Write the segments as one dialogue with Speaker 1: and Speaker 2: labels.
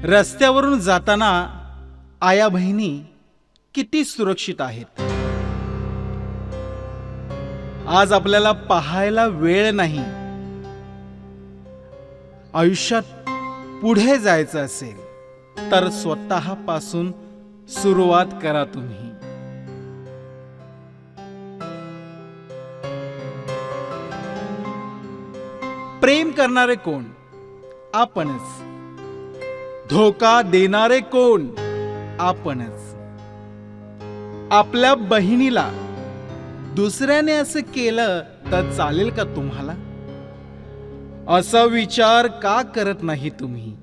Speaker 1: रस्त्यावरून जाताना आया बहिणी किती सुरक्षित आहेत. आज आपल्याला पाहायला वेळ नाही. आयुष्यात पुढे जायचं असेल तर स्वतःपासून सुरुवात करा तुम्ही. प्रेम करणारे कोण? आपणच. धोका देणारे कोण? आपणच. आपल्या बहिणीला दुसऱ्याने असं केलं तर चालेल का तुम्हाला? असा विचार का करत नाही तुम्ही?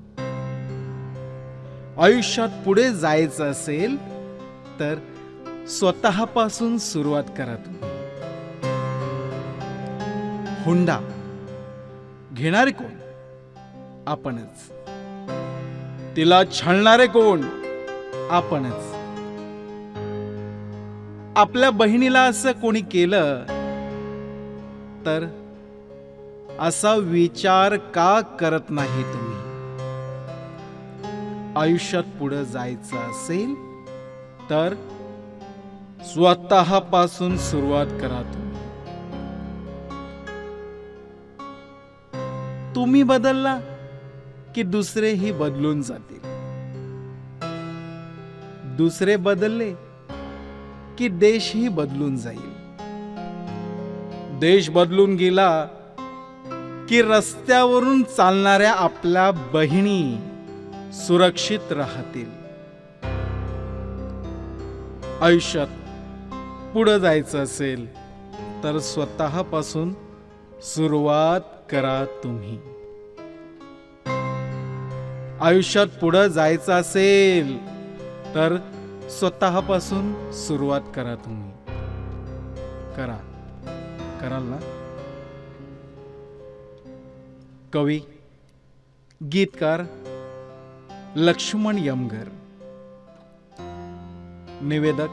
Speaker 1: आयुष्यात पुढे जायचं असेल तर स्वतःपासून सुरुवात करा तुम्ही. हुंडा घेणारे कोण? आपणच. तिला छळणारे कोण? आपणच. आपल्या बहिणीला असं कोणी केलं तर असा विचार का करत नाही तुम्ही? आयुष्यात पुढे जायचं असेल तर स्वतःपासून सुरुवात करा तुम्ही. तुम्ही बदलला की दुसरेही बदलून जातील. दुसरे बदलले की देशही बदलून जाईल. देश बदलून गेला की रस्त्यावरून चालणाऱ्या आपल्या बहिणी सुरक्षित राहतील. आयुष्यात पुढे जायचं असेल तर स्वतःपासून सुरुवात करा तुम्ही. आयुष्यात पुढे जायचं असेल तर स्वतःपासून सुरुवात करा तुम्ही. कराल ना? कवी, गीतकार लक्ष्मण यमगर. निवेदक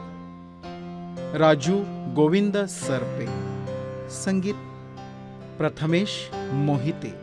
Speaker 1: राजू गोविंद सरपे. संगीत प्रथमेश मोहिते.